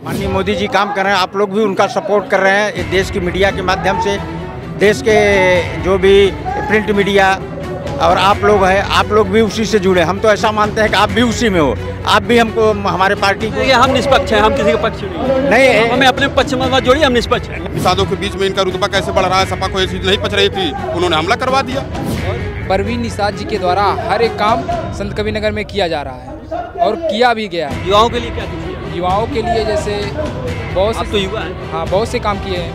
माननीय मोदी जी काम कर रहे हैं, आप लोग भी उनका सपोर्ट कर रहे हैं देश की मीडिया के माध्यम से, देश के जो भी प्रिंट मीडिया और आप लोग हैं, आप लोग भी उसी से जुड़े। हम तो ऐसा मानते हैं कि आप भी उसी में हो, आप भी हमको हमारे पार्टी को। हम निष्पक्ष हैं, हम किसी के पक्ष नहीं, हमें अपने पक्ष में जोड़िए, हम निष्पक्ष हैं। निषादों के बीच में इनका रुतबा कैसे बढ़ रहा है, सपा को ये चीज नहीं पच रही थी, उन्होंने हमला करवा दिया। परवीन निषाद जी के द्वारा हर एक काम संत कबीरनगर में किया जा रहा है और किया भी गया है। युवाओं के लिए क्या किया? युवाओं के लिए जैसे बहुत से तो युवा हैं। हाँ, बहुत से काम किए हैं।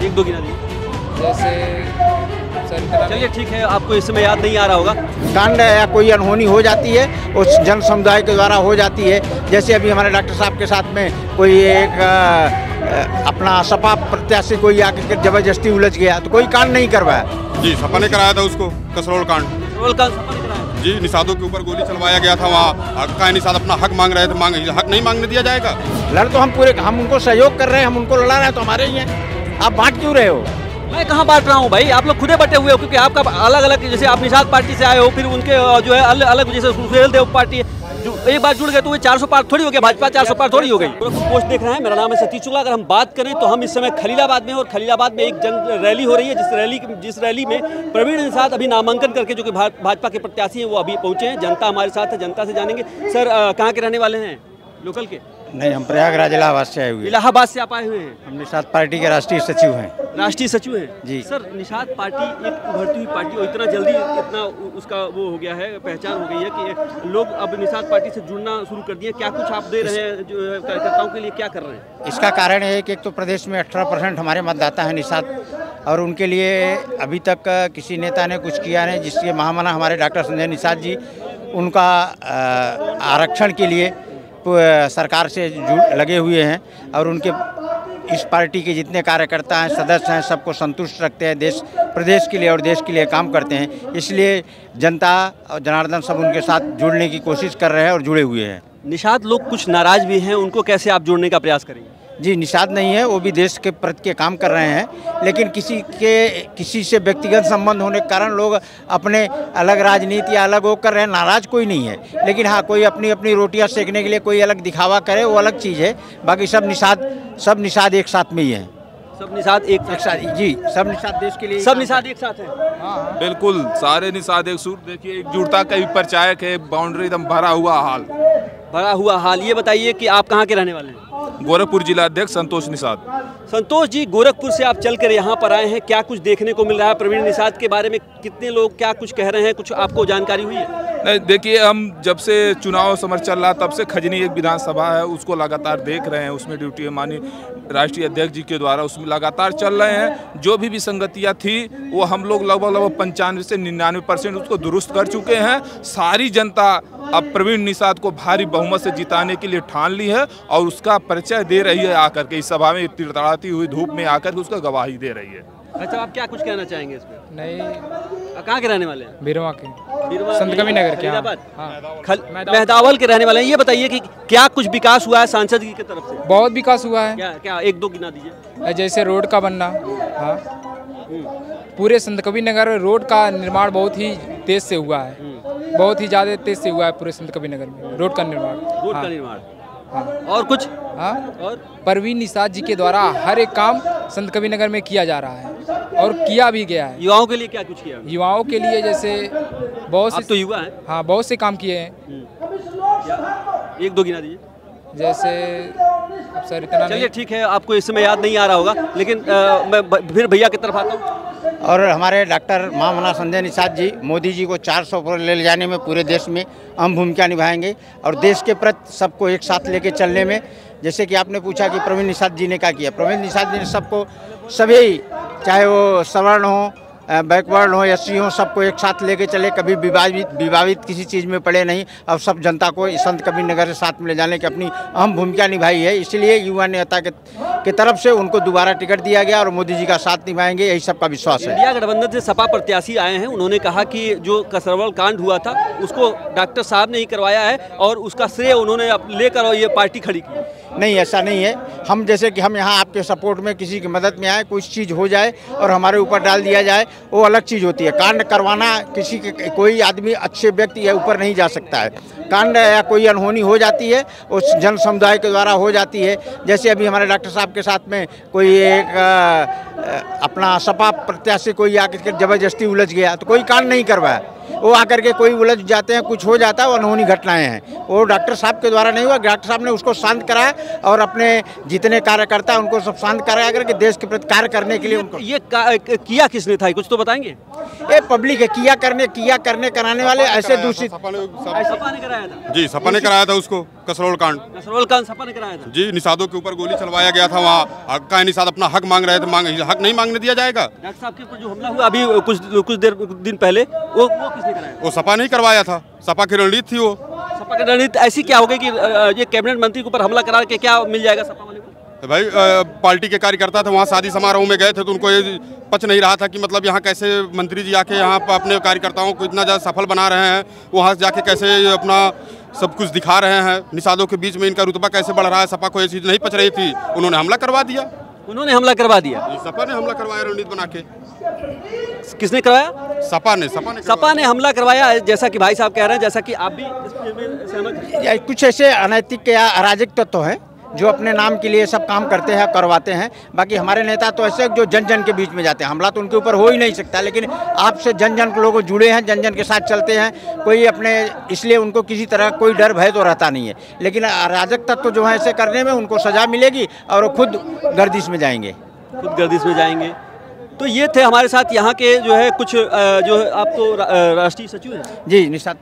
एक दो गिना दिए जैसे चलिए ठीक है, आपको इस समय याद नहीं आ रहा होगा। कांड या कोई अनहोनी हो जाती है उस जन समुदाय के द्वारा हो जाती है। जैसे अभी हमारे डॉक्टर साहब के साथ में कोई एक अपना सपा प्रत्याशी कोई आके जबरदस्ती उलझ गया तो कोई कांड नहीं करवाया। जी, सपा ने कराया था उसको, कसरोल कांड। जी, निषादों के ऊपर गोली चलवाया गया था वहाँ। का निषाद अपना हक मांग रहे थे, हक नहीं मांगने दिया जाएगा। लड़ तो हम उनको सहयोग कर रहे हैं, हम उनको लड़ा रहे हैं, तो हमारे ही हैं। आप बांट क्यों रहे हो? मैं कहाँ बांट रहा हूँ भाई, आप लोग खुदे बटे हुए हो, क्योंकि आपका अलग अलग, जैसे आप निषाद पार्टी से आए हो, फिर उनके जो है अलग जैसे सुहेल देव पार्टी है, जो एक बार जुड़ गए तो वो 400 पार थोड़ी हो गया, भाजपा 400 पार थोड़ी हो गई। पोस्ट देख रहे हैं, मेरा नाम है सतीश शुक्ला। अगर हम बात करें तो हम इस समय खलीलाबाद में, और खलीलाबाद में एक जन रैली हो रही है, जिस रैली में प्रवीण निषाद अभी नामांकन करके, जो कि भाजपा के प्रत्याशी हैं, वो अभी पहुंचे हैं। जनता हमारे साथ है, जनता से जानेंगे। सर, कहाँ के रहने वाले हैं? लोकल के? नहीं, हम प्रयागराज इलाहाबाद से आए हुए। इलाहाबाद से आप आए हुए हैं? हम निषाद पार्टी के राष्ट्रीय सचिव हैं। राष्ट्रीय सचिव हैं जी। सर, निषाद पार्टी एक उभरती हुई पार्टी, और इतना जल्दी इतना उसका वो हो गया है, पहचान हो गई है कि लोग अब निषाद पार्टी से जुड़ना शुरू कर दिए। क्या कुछ आप दे रहे हैं जो कार्यकर्ताओं के लिए, क्या कर रहे हैं? इसका कारण है कि एक तो प्रदेश में 18% हमारे मतदाता हैं निषाद, और उनके लिए अभी तक किसी नेता ने कुछ किया नहीं, जिसके महामना हमारे डॉक्टर संजय निषाद जी उनका आरक्षण के लिए सरकार से लगे हुए हैं, और उनके इस पार्टी के जितने कार्यकर्ता हैं, सदस्य हैं, सबको संतुष्ट रखते हैं, प्रदेश के लिए और देश के लिए काम करते हैं। इसलिए जनता और जनार्दन सब उनके साथ जुड़ने की कोशिश कर रहे हैं और जुड़े हुए हैं। निषाद लोग कुछ नाराज भी हैं, उनको कैसे आप जोड़ने का प्रयास करेंगे? जी, निषाद नहीं है, वो भी देश के प्रति के काम कर रहे हैं, लेकिन किसी से व्यक्तिगत संबंध होने के कारण लोग अपने अलग राजनीति या अलग वो कर रहे हैं। नाराज कोई नहीं है, लेकिन हाँ, कोई अपनी अपनी रोटियां सेकने के लिए कोई अलग दिखावा करे, वो अलग चीज़ है। बाकी सब निषाद एक साथ में ही है। सब निषाद एक साथ? जी, सब निषाद देश के लिए, सब निषाद एक साथ है। हाँ, बिल्कुल, सारे निषाद एक सूट। देखिए, एकजुटता का भी प्रचारक है, बाउंड्री एकदम भरा हुआ हाल। ये बताइए कि आप कहाँ के रहने वाले हैं? गोरखपुर जिला अध्यक्ष संतोष निषाद। संतोष जी, गोरखपुर से आप चलकर यहाँ पर आए हैं, क्या कुछ देखने को मिल रहा है? प्रवीण निषाद के बारे में कितने लोग क्या कुछ कह रहे हैं, कुछ आपको जानकारी हुई है? नहीं, देखिए, हम जब से चुनाव समर चल रहा तब से खजनी एक विधानसभा है, उसको लगातार देख रहे हैं। उसमें ड्यूटी माननीय राष्ट्रीय अध्यक्ष जी के द्वारा उसमें लगातार चल रहे हैं। जो भी विसंगतियाँ थी वो हम लोग लगभग 95 से 99% उसको दुरुस्त कर चुके हैं। सारी जनता अब प्रवीण निषाद को भारी बहुमत से जिताने के लिए ठान ली है, और उसका परिचय दे रही है आकर के इस सभा में, तिड़तड़ाती हुई धूप में आकर के उसका गवाही दे रही है। अच्छा, आप क्या कुछ कहना चाहेंगे इसमें? नहीं, कहाँ के रहने वाले हैं? बिरवा के, संत कबीरनगर के। मेहदावल के रहने वाले हैं। ये बताइए कि क्या कुछ विकास हुआ है सांसद जी की तरफ से? बहुत विकास हुआ है। क्या एक दो गिना दीजिए। जैसे रोड का बनना, हाँ, पूरे संत कबीरनगर में रोड का निर्माण बहुत ही तेज से हुआ है, बहुत ही ज़्यादा तेज से हुआ है पूरे संत कबीरनगर में रोड का निर्माण। हाँ। और कुछ? हाँ, और परवीन निषाद जी के द्वारा हर एक काम संत कबीरनगर में किया जा रहा है और किया भी गया है। युवाओं के लिए क्या कुछ किया? युवाओं के लिए जैसे बहुत से तो युवा हैं। हाँ, बहुत से काम किए हैं। एक दो गिना दीजिए। जैसे अब सर इतना चलिए ठीक है, आपको इस समय याद नहीं आ रहा होगा, लेकिन मैं फिर भैया की तरफ आता हूँ। और हमारे डॉक्टर महामना संजय निषाद जी मोदी जी को 400 पर ले जाने में पूरे देश में अहम भूमिका निभाएंगे, और देश के प्रति सबको एक साथ लेके चलने में, जैसे कि आपने पूछा कि प्रवीण निषाद जी ने क्या किया। प्रवीण निषाद जी ने सबको, सभी, चाहे वो सवर्ण हो, बैकवर्ड हो, एससी हो, सबको एक साथ लेके चले, कभी विवादित किसी चीज़ में पड़े नहीं, और सब जनता को संत कबीरनगर से साथ में ले जाने की अपनी अहम भूमिका निभाई है। इसलिए युवा नेता के तरफ से उनको दोबारा टिकट दिया गया, और मोदी जी का साथ निभाएंगे, यही सबका विश्वास है। इंडिया गठबंधन से सपा प्रत्याशी आए हैं, उन्होंने कहा कि जो कसरवल कांड हुआ था उसको डॉक्टर साहब ने ही करवाया है, और उसका श्रेय उन्होंने लेकर ये पार्टी खड़ी की। नहीं, ऐसा नहीं है। हम जैसे कि हम यहाँ आपके सपोर्ट में किसी की मदद में आए, कुछ चीज़ हो जाए और हमारे ऊपर डाल दिया जाए, वो अलग चीज़ होती है। कांड करवाना किसी के कोई आदमी अच्छे व्यक्ति है ऊपर नहीं जा सकता है। कांड या कोई अनहोनी हो जाती है उस जन समुदाय के द्वारा हो जाती है। जैसे अभी हमारे डॉक्टर साहब के साथ में कोई एक अपना सपा प्रत्याशी कोई आकर के ज़बरदस्ती उलझ गया तो कोई कांड नहीं करवाया, वो आकर के कोई उलझ जाते हैं, कुछ हो जाता है, वो अनहोनी घटनाएं हैं। वो डॉक्टर साहब के द्वारा नहीं हुआ, डॉक्टर साहब ने उसको शांत कराया और अपने जितने कार्यकर्ता उनको सब शांत कराया करके देश के प्रति कार्य करने के लिए उनको किया किसने था, कुछ तो बताएंगे? ये पब्लिक है, किया करने कराने वाले ऐसे दूषित। सपा ने कराया था जी, सपा ने कराया था उसको, कसरौल कांड सपा ने कराया था जी। निषादों के ऊपर गोली चलवाया गया था वहाँ, हक निषाद अपना हक मांग रहे थे, हक नहीं मांगने दिया जाएगा। डॉक्टर साहब के ऊपर जो हमला हुआ अभी कुछ दिन पहले वो किसने कराया? वो सपा नहीं करवाया था, सपा की रणनीति थी वो। सपा की रणनीति ऐसी क्या हो गई कि ये कैबिनेट मंत्री के ऊपर हमला करा के क्या मिल जाएगा सपा वाले को? भाई पार्टी के कार्यकर्ता थे, वहाँ शादी समारोह में गए थे तो उनको ये पच नहीं रहा था कि मतलब यहाँ कैसे मंत्री जी आके यहाँ पर अपने कार्यकर्ताओं को इतना ज़्यादा सफल बना रहे हैं, वहाँ जाके कैसे अपना सब कुछ दिखा रहे हैं, निषादों के बीच में इनका रुतबा कैसे बढ़ रहा है। सपा को ये चीज़ नहीं पच रही थी, उन्होंने हमला करवा दिया। उन्होंने हमला करवा दिया? सपा ने हमला करवाया रणनीति बना के। किसने करवाया? सपा ने हमला करवाया, जैसा कि भाई साहब कह रहे हैं, जैसा कि आप भी इसमें सहमत हैं? कुछ ऐसे अनैतिक या अराजक तत्व हैं जो अपने नाम के लिए सब काम करते हैं, करवाते हैं। बाकी हमारे नेता तो ऐसे जो जन जन के बीच में जाते हैं, हमला तो उनके ऊपर हो ही नहीं सकता, लेकिन आपसे जन जन लोग जुड़े हैं, जन जन के साथ चलते हैं, कोई अपने इसलिए उनको किसी तरह कोई डर भय तो रहता नहीं है। लेकिन अराजक तत्व जो है ऐसे करने में उनको सजा मिलेगी और वो खुद गर्दिश में जाएंगे। तो ये थे हमारे साथ यहाँ के जो है कुछ जो है, आप तो राष्ट्रीय सचिव हैं जी, निषाद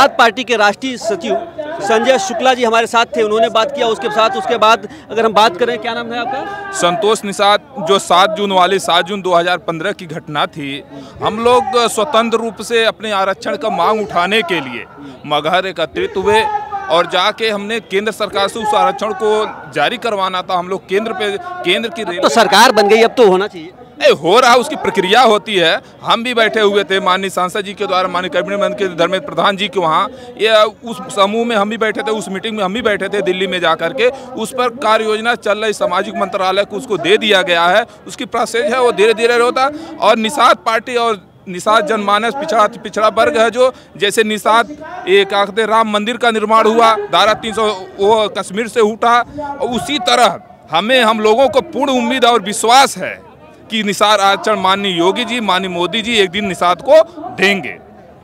पार्टी के राष्ट्रीय सचिव संजय शुक्ला जी हमारे साथ थे, उन्होंने बात किया। उसके बाद अगर हम बात करें, क्या नाम है आपका? संतोष निषाद। जो 7 जून वाली 7 जून 2015 की घटना थी, हम लोग स्वतंत्र रूप से अपने आरक्षण का मांग उठाने के लिए मगहर एकत्रित हुए और जाके हमने केंद्र सरकार से उस आरक्षण को जारी करवाना था। हम लोग केंद्र की तो सरकार बन गई, अब तो होना चाहिए। हो रहा, उसकी प्रक्रिया होती है। हम भी बैठे हुए थे माननीय सांसद जी के द्वारा, माननीय कैबिनेट मंत्री धर्मेंद्र प्रधान जी के वहाँ, ये उस समूह में हम भी बैठे थे, उस मीटिंग में हम भी बैठे थे दिल्ली में जा करके। उस पर कार्य योजना चल रही, सामाजिक मंत्रालय को उसको दे दिया गया है, उसकी प्रोसेस है, वो धीरे धीरे होता। और निषाद पार्टी और निषाद जनमानस पिछड़ा वर्ग है, जो जैसे निषाद एक आखते राम मंदिर का निर्माण हुआ, धारा 300 वो कश्मीर से उठा, और उसी तरह हम लोगों को पूर्ण उम्मीद और विश्वास है कि निषाद आरक्षण माननीय योगी जी, माननीय मोदी जी एक दिन निषाद को देंगे।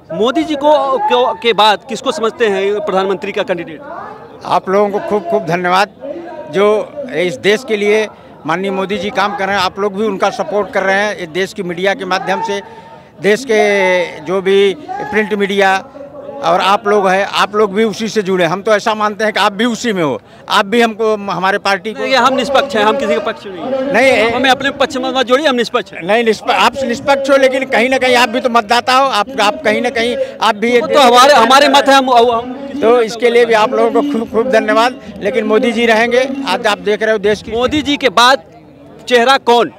मोदी जी को के बाद किसको समझते हैं प्रधानमंत्री का कैंडिडेट? आप लोगों को खूब खूब धन्यवाद, जो इस देश के लिए माननीय मोदी जी काम कर रहे हैं। आप लोग भी उनका सपोर्ट कर रहे हैं। इस देश की मीडिया के माध्यम से, देश के जो भी प्रिंट मीडिया और आप लोग हैं, आप लोग भी उसी से जुड़े। हम तो ऐसा मानते हैं कि आप भी उसी में हो, आप भी हमको, हमारे पार्टी को। हम निष्पक्ष हैं, हम किसी के पक्ष नहीं, हमें अपने पक्ष में मत जोड़िए, हम निष्पक्ष हैं। नहीं, आप निष्पक्ष हो, लेकिन कहीं ना कहीं आप भी तो मतदाता हो, आप कहीं ना कहीं आप भी तो हमारे मत है, हम तो इसके लिए भी आप लोगों को खूब खूब धन्यवाद। लेकिन मोदी जी रहेंगे। आज आप देख रहे हो देश की, मोदी जी के बाद चेहरा कौन?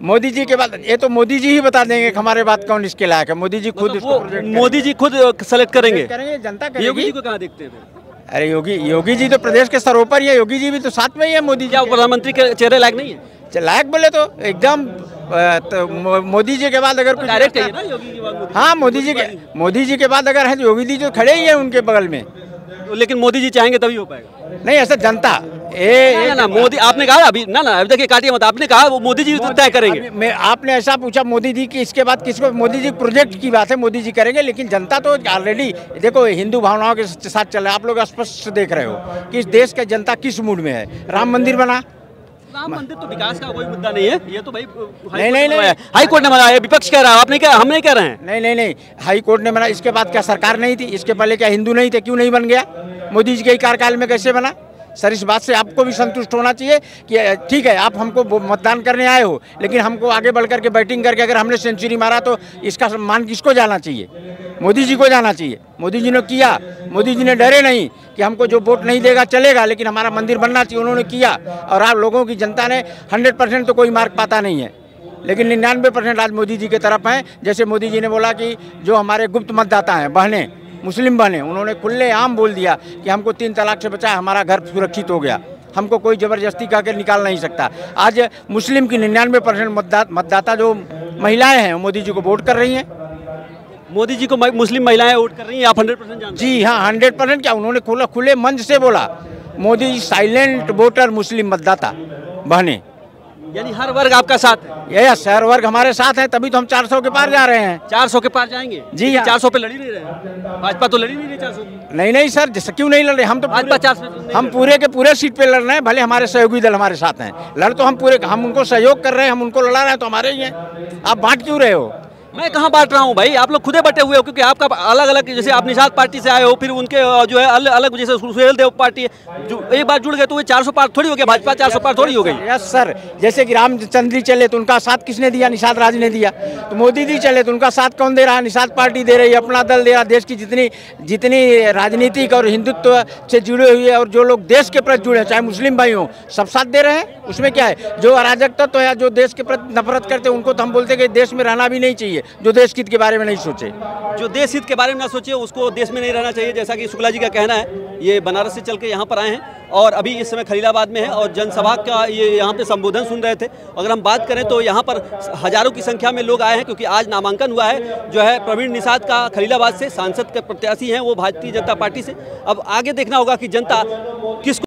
मोदी जी के बाद ये तो मोदी जी ही बता देंगे कि हमारे बात कौन इसके लायक है। मोदी जी खुद मोदी जी खुद सेलेक्ट करेंगे, जनता करेगी। योगी जी को कहाँ देखते हैं? अरे योगी जी तो प्रदेश के सरोपर ही है, योगी जी भी तो साथ में ही है मोदी जी। क्या प्रधानमंत्री के चेहरे लायक नहीं है? लायक बोले तो एकदम, तो मोदी जी के बाद अगर कुछ डायरेक्ट है ना योगी जी के बाद? हाँ, मोदी जी के बाद अगर है योगी जी जो खड़े ही है उनके बगल में। लेकिन मोदी जी चाहेंगे तभी हो पाएगा। नहीं, ऐसा जनता ना मोदी, आपने कहा अभी ना अभी देखिए, काटिए मत, आपने कहा वो मोदी जी तय करेंगे। आपने ऐसा पूछा मोदी जी की, इसके बाद किसको? मोदी जी प्रोजेक्ट की बात है, मोदी जी करेंगे। लेकिन जनता तो ऑलरेडी देखो हिंदू भावनाओं के साथ चल रहा है। आप लोग स्पष्ट देख रहे हो कि इस देश का जनता किस मूड में है। राम मंदिर बना, राम मंदिर तो विकास का कोई मुद्दा नहीं है, ये तो भाई नहीं हाई कोर्ट ने बनाया, विपक्ष कह रहा है, आपने क्या, हम नहीं कह रहे हैं। नहीं, हाई कोर्ट ने बना। इसके बाद क्या सरकार नहीं थी? इसके पहले क्या हिंदू नहीं थे? क्यों नहीं बन गया? मोदी जी के कार्यकाल में कैसे बना? सर, इस बात से आपको भी संतुष्ट होना चाहिए कि ठीक है, आप हमको मतदान करने आए हो, लेकिन हमको आगे बढ़ करके बैटिंग करके अगर हमने सेंचुरी मारा तो इसका सम्मान किसको जाना चाहिए? मोदी जी को जाना चाहिए। मोदी जी ने किया, मोदी जी ने डरे नहीं कि हमको जो वोट नहीं देगा चलेगा, लेकिन हमारा मंदिर बनना चाहिए, उन्होंने किया। और आप लोगों की जनता ने 100% तो कोई मार्क पाता नहीं है, लेकिन 99% आज मोदी जी की तरफ हैं। जैसे मोदी जी ने बोला कि जो हमारे गुप्त मतदाता हैं, बहनें, मुस्लिम बहनें, उन्होंने खुले आम बोल दिया कि हमको 3 तलाक से बचा, हमारा घर सुरक्षित हो गया। हमको कोई ज़बरदस्ती करके निकाल नहीं सकता। आज मुस्लिम की 99% मतदाता जो महिलाएं हैं मोदी जी को वोट कर रही हैं। मोदी जी को मुस्लिम महिलाएं वोट कर रही हैं, आप 100% जानते हैं? जी हाँ, 100% क्या, उन्होंने खुले मंच से बोला मोदी जी साइलेंट वोटर मुस्लिम मतदाता बहने। यानी हर वर्ग आपका साथ है? यस, हर वर्ग हमारे साथ है, तभी तो हम 400 के पार जा रहे हैं। 400 के पार जाएंगे? जी हाँ। 400 पे लड़ ही नहीं रहे, भाजपा तो लड़ ही नहीं रही 400 की। नहीं सर, जैसे क्यों नहीं लड़ रहे, हम तो भाजपा 400 हम पूरे के पूरे सीट पे लड़ रहे हैं, भले हमारे सहयोगी दल हमारे साथ हैं, लड़ तो हम पूरे, हम उनको सहयोग कर रहे हैं, हम उनको लड़ा रहे हैं, तो हमारे ही हैं। आप बांट क्यों रहे हो? मैं कहाँ बांट रहा हूँ भाई, आप लोग खुदे बटे हुए हो, क्योंकि आपका अलग अलग, जैसे आप निषाद पार्टी से आए हो, फिर उनके जो है अलग जैसे सुहेल देव पार्टी है, जो एक बार जुड़ गए तो वो 400 पार थोड़ी हो गया, भाजपा 400 पार थोड़ी हो गई। यस सर, जैसे कि रामचंद्र जी चले तो उनका साथ किसने दिया? निषाद राज ने दिया। तो मोदी जी चले तो उनका साथ कौन दे रहा है? निषाद पार्टी दे रही है, अपना दल दे रहा है। देश की जितनी राजनीतिक और हिंदुत्व से जुड़े हुए और जो लोग देश के प्रति जुड़े हैं, चाहे मुस्लिम भाई हों, सब साथ दे रहे हैं। उसमें क्या है? जो अराजक तत्व है, जो देश के प्रति नफरत करते हैं, उनको तो हम बोलते हैं कि देश में रहना भी नहीं चाहिए, जो देश हित के बारे में नहीं सोचे। जो देश हित के बारे में ना सोचे उसको देश में नहीं रहना चाहिए, जैसा कि शुक्ला जी का कहना है। ये बनारस से चल के यहाँ पर आए हैं और अभी इस समय खलीलाबाद में है और जनसभा का ये यहाँ पे संबोधन सुन रहे थे। अगर हम बात करें तो यहाँ पर हजारों की संख्या में लोग आए हैं, क्योंकि आज नामांकन हुआ है। जो है प्रवीण निषाद का खलीलाबाद से सांसद के प्रत्याशी हैं, वो भारतीय जनता पार्टी से। अब आगे देखना होगा कि जनता किसको